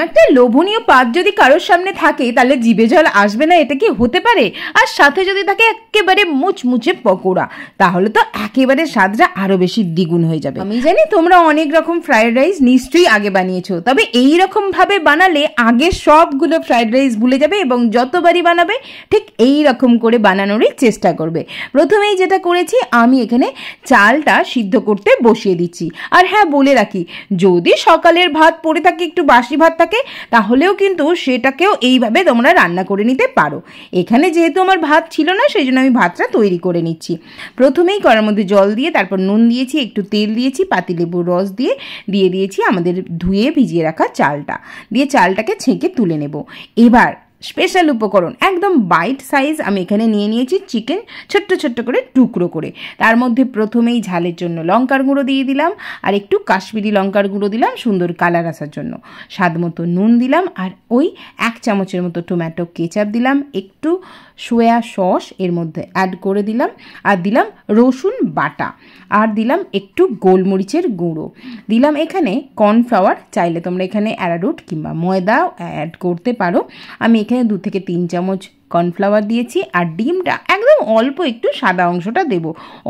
একটা লোভনীয় পাত যদি কারোর সামনে থাকে তাহলে জিভে জল আসবে না, এটা কি হতে পারে? আর সাথে যদি থাকে একেবারে মুচমুচে পকোড়া, তাহলে তো একেবারে স্বাদটা আরো বেশি দ্বিগুণ হয়ে যাবে। আমি জানি তোমরা অনেক রকম ফ্রাইড রাইস নিশ্চয়ই আগে বানিয়েছো, তবে এই রকম ভাবে বানালে আগে সবগুলো ফ্রাইড রাইস ভুলে যাবে এবং যতবারই বানাবে ঠিক এই রকম করে বানানোরই চেষ্টা করবে। প্রথমেই যেটা করেছি, আমি এখানে চালটা সিদ্ধ করতে বসিয়ে দিচ্ছি। আর হ্যাঁ, বলে রাখি, যদি সকালের ভাত পড়ে থাকে, একটু বাসি ভাত থাকে, তাহলেও কিন্তু সেটাকেও এইভাবে তোমরা রান্না করে নিতে পারো। এখানে যেহেতু আমার ভাত ছিল না, সেই জন্য আমি ভাতটা তৈরি করে নিচ্ছি। প্রথমেই কড়ার মধ্যে জল দিয়ে, তারপর নুন দিয়েছি, একটু তেল দিয়েছি, পাতিলেবুর রস দিয়ে দিয়েছি আমাদের ধুয়ে ভিজিয়ে রাখা চালটা, দিয়ে চালটাকে ছেঁকে তুলে নেব। এবার স্পেশাল উপকরণ, একদম বাইট সাইজ আমি এখানে নিয়ে নিয়েছি চিকেন, ছোট্ট ছোট্ট করে টুকরো করে। তার মধ্যে প্রথমেই ঝালের জন্য লঙ্কার গুঁড়ো দিয়ে দিলাম, আর একটু কাশ্মীরি লঙ্কার গুঁড়ো দিলাম সুন্দর কালার আসার জন্য। স্বাদ মতো নুন দিলাম, আর ওই 1 চামচের মতো টমেটো কেচাপ দিলাম, একটু সোয়া সস এর মধ্যে অ্যাড করে দিলাম, আর দিলাম রসুন বাটা, আর দিলাম একটু গোলমরিচের গুঁড়ো, দিলাম এখানে কর্নফ্লাওয়ার, চাইলে তোমরা এখানে অ্যারারুট কিংবা ময়দাও অ্যাড করতে পারো। আমি এখানে 2 থেকে 3 চামচ কর্নফ্লাওয়ার দিয়েছি, আর ডিমটা একদম অল্প একটু সাদা অংশটা দেব।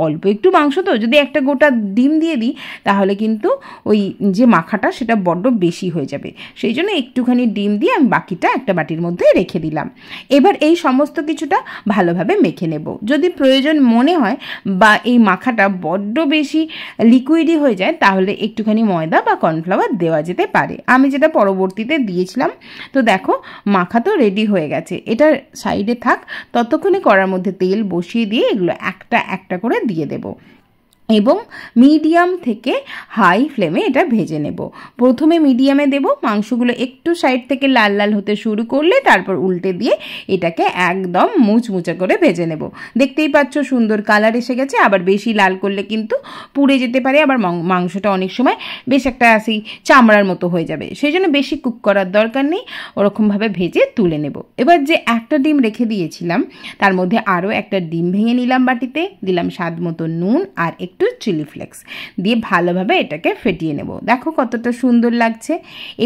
অল্প একটু মাংস তো, যদি একটা গোটা ডিম দিয়ে দিই তাহলে কিন্তু ওই যে মাখাটা সেটা বড্ড বেশি হয়ে যাবে, সেই জন্য একটুখানি ডিম দিয়ে আমি বাকিটা একটা বাটির মধ্যে রেখে দিলাম। এবার এই সমস্ত কিছুটা ভালোভাবে মেখে নেব। যদি প্রয়োজন মনে হয় বা এই মাখাটা বড্ড বেশি লিকুইডই হয়ে যায়, তাহলে একটুখানি ময়দা বা কর্নফ্লাওয়ার দেওয়া যেতে পারে। আমি যেটা পরবর্তীতে দিয়েছিলাম। তো দেখো, মাখা তো রেডি হয়ে গেছে। এটা সাইডে থাক, ততক্ষণে কড়ার মধ্যে তেল বসিয়ে দিয়ে এগুলো একটা একটা করে দিয়ে দেব এবং মিডিয়াম থেকে হাই ফ্লেমে এটা ভেজে নেব। প্রথমে মিডিয়ামে দেব, মাংসগুলো একটু সাইড থেকে লাল লাল হতে শুরু করলে তারপর উল্টে দিয়ে এটাকে একদম মুচমুচে করে ভেজে নেব। দেখতেই পাচ্ছ সুন্দর কালার এসে গেছে। আবার বেশি লাল করলে কিন্তু পুড়ে যেতে পারে, আবার মাংসটা অনেক সময় বেশ একটা আসি চামড়ার মতো হয়ে যাবে, সেই জন্য বেশি কুক করার দরকার নেই, ওরকমভাবে ভেজে তুলে নেব। এবার যে একটা ডিম রেখে দিয়েছিলাম, তার মধ্যে আরও একটা ডিম ভেঙে নিলাম বাটিতে, দিলাম স্বাদ মতো নুন আর একটু চিলি ফ্লেক্স দিয়ে ভালোভাবে এটাকে ফেটিয়ে নেব। দেখো কতটা সুন্দর লাগছে।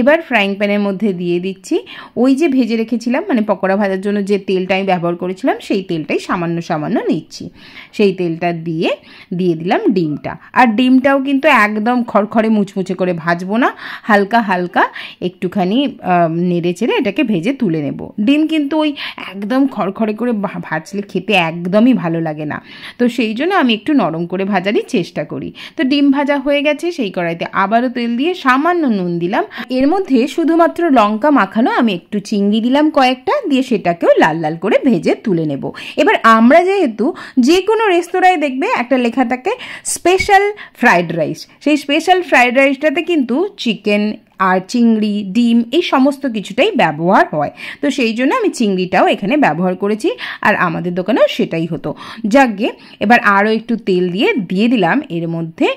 এবার ফ্রাইং প্যানের মধ্যে দিয়ে দিচ্ছি ওই যে ভেজে রেখেছিলাম, মানে পকোড়া ভাজার জন্য যে তেলটা আমি ব্যবহার করেছিলাম, সেই তেলটাই সামান্য সামান্য নিচ্ছি। সেই তেলটা দিয়ে দিলাম ডিমটা। আর ডিমটাও কিন্তু একদম খড়খড়ে মুচমুচে করে ভাজবো না, হালকা হালকা একটুখানি নেড়ে চেড়ে এটাকে ভেজে তুলে নেব। ডিম কিন্তু ওই একদম খড়খড়ে করে ভাজলে খেতে একদমই ভালো লাগে না, তো সেই জন্য আমি একটু নরম করে ভাজারই চেষ্টা করি। তো ডিম ভাজা হয়ে গেছে, সেই কড়াইতে আবারও তেল দিয়ে সামান্য নুন দিলাম, এর মধ্যে শুধুমাত্র লঙ্কা মাখানো আমি একটু চিংড়ি দিলাম কয়েকটা, দিয়ে সেটাকেও লাল লাল করে ভেজে তুলে নেব। এবার আমরা যেহেতু যে কোনো রেস্তোরাঁয় দেখবে একটা লেখা থাকে স্পেশাল ফ্রাইড রাইস, সেই স্পেশাল ফ্রাইড রাইসটাতে কিন্তু চিকেন আর চিংড়ি, ডিম এই সমস্ত কিছুটাই ব্যবহার হয়, তো সেই জন্য আমি চিংড়িটাও এখানে ব্যবহার করেছি, আর আমাদের দোকানেও সেটাই হতো। যাকগে, এবার আরও একটু তেল দিয়ে দিলাম এর মধ্যে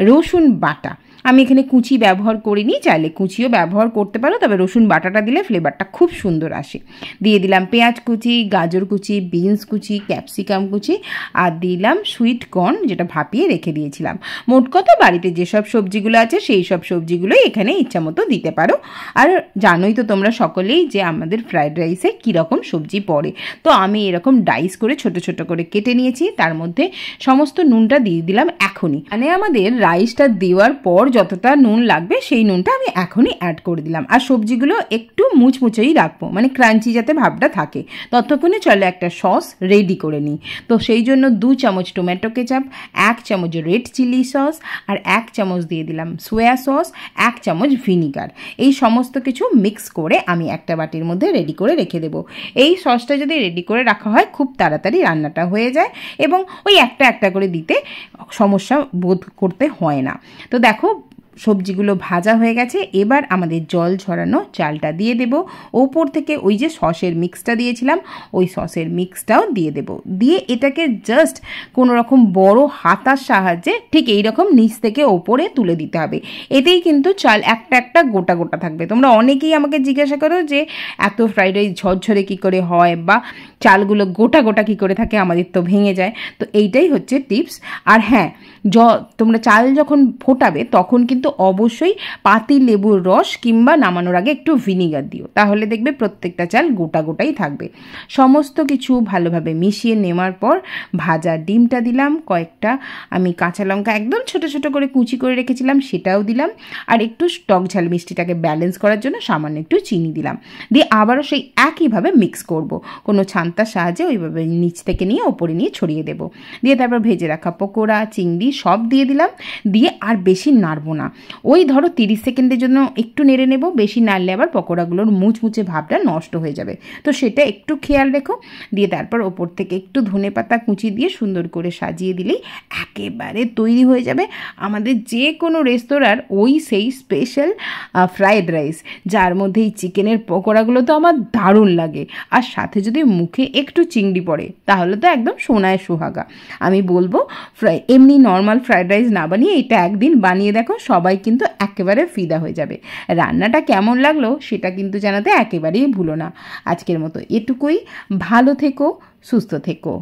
রসুন বাটা। আমি এখানে কুচি ব্যবহার করিনি, চাইলে কুচিও ব্যবহার করতে পারো, তবে রসুন বাটাটা দিলে ফ্লেভারটা খুব সুন্দর আসে। দিয়ে দিলাম পেঁয়াজ কুচি, গাজর কুচি, বিনস কুচি, ক্যাপসিকাম কুচি, আর দিলাম সুইট কর্ন, যেটা ভাপিয়ে রেখে দিয়েছিলাম। মোট কথা বাড়িতে যেসব সবজিগুলো আছে সেই সব সবজিগুলোই এখানে ইচ্ছা মতো দিতে পারো। আর জানোই তো তোমরা সকলেই যে আমাদের ফ্রাইড রাইসে কীরকম সবজি পড়ে, তো আমি এরকম ডাইস করে ছোট ছোট করে কেটে নিয়েছি, তার মধ্যে সমস্ত নুনটা দিয়ে দিলাম এখনই। মানে আমাদের রাইসটা দেওয়ার পর যতটা নুন লাগবে সেই নুনটা আমি এখনই অ্যাড করে দিলাম। আর সবজিগুলো একটু মুচমুচেই রাখবো, মানে ক্রাঞ্চি যাতে ভাবটা থাকে। ততক্ষণে চলো একটা সস রেডি করে নিই। তো সেই জন্য 2 চামচ টমেটো কেচাপ, 1 চামচ রেড চিলি সস, আর 1 চামচ দিয়ে দিলাম সোয়া সস, 1 চামচ ভিনিগার। এই সমস্ত কিছু মিক্স করে আমি একটা বাটির মধ্যে রেডি করে রেখে দেবো। এই সসটা যদি রেডি করে রাখা হয় খুব তাড়াতাড়ি রান্নাটা হয়ে যায় এবং ওই একটা একটা করে দিতে সমস্যা বোধ করতে হয় না। তো দেখো সবজিগুলো ভাজা হয়ে গেছে, এবার আমাদের জল ঝরানো চালটা দিয়ে দেব। ওপর থেকে ওই যে সসের মিক্সটা দিয়েছিলাম, ওই সসের মিক্সটাও দিয়ে দেব। দিয়ে এটাকে জাস্ট কোনো রকম বড় হাতার সাহায্যে ঠিক এই রকম নিচ থেকে ওপরে তুলে দিতে হবে। এতেই কিন্তু চাল একটা একটা গোটা গোটা থাকবে। তোমরা অনেকেই আমাকে জিজ্ঞাসা করো যে এত ফ্রাইড রাইস ঝরঝরে কী করে হয়, বা চালগুলো গোটা গোটা কী করে থাকে, আমাদের তো ভেঙে যায়। তো এইটাই হচ্ছে টিপস। আর হ্যাঁ, তোমরা চাল যখন ফোটাবে তখন কিন্তু কিন্তু অবশ্যই পাতি লেবুর রস কিংবা নামানোর আগে একটু ভিনিগার দিও, তাহলে দেখবে প্রত্যেকটা চাল গোটা গোটাই থাকবে। সমস্ত কিছু ভালোভাবে মিশিয়ে নেওয়ার পর ভাজা ডিমটা দিলাম, কয়েকটা আমি কাঁচা লঙ্কা একদম ছোট ছোট করে কুচি করে রেখেছিলাম সেটাও দিলাম, আর একটু টক ঝাল মিষ্টিটাকে ব্যালেন্স করার জন্য সামান্য একটু চিনি দিলাম। দিয়ে আবারও সেই একইভাবে মিক্স করব, কোনো ছান্তার সাহায্যে ওইভাবে নিচ থেকে নিয়ে ওপরে নিয়ে ছড়িয়ে দেব। দিয়ে তারপর ভেজে রাখা পকোড়া, চিংড়ি সব দিয়ে দিলাম, দিয়ে আর বেশি নাড়বো না, ওই ধরো 30 সেকেন্ডের জন্য একটু নেড়ে নেব, বেশি নাড়লে আবার পকোড়াগুলোর মুচমুচে ভাবটা নষ্ট হয়ে যাবে, তো সেটা একটু খেয়াল রেখো। দিয়ে তারপর ওপর থেকে একটু ধনেপাতা কুচি দিয়ে সুন্দর করে সাজিয়ে দিলেই একেবারে তৈরি হয়ে যাবে আমাদের যে কোনো রেস্তোরাঁর সেই স্পেশাল ফ্রায়েড রাইস, যার মধ্যে এই চিকেনের পকোড়াগুলো তো আমার দারুণ লাগে, আর সাথে যদি মুখে একটু চিংড়ি পড়ে তাহলে তো একদম সোনায় সোহাগা। আমি বলবো এমনি নর্মাল ফ্রায়েড রাইস না বানিয়ে এটা একদিন বানিয়ে দেখো, সবাই কিন্তু একেবারে ফিদা হয়ে যাবে। রান্নাটা কেমন লাগলো সেটা কিন্তু জানাতে একেবারেই ভুলো না। আজকের মতো এটুকুই, ভালো থেকো, সুস্থ থেকো।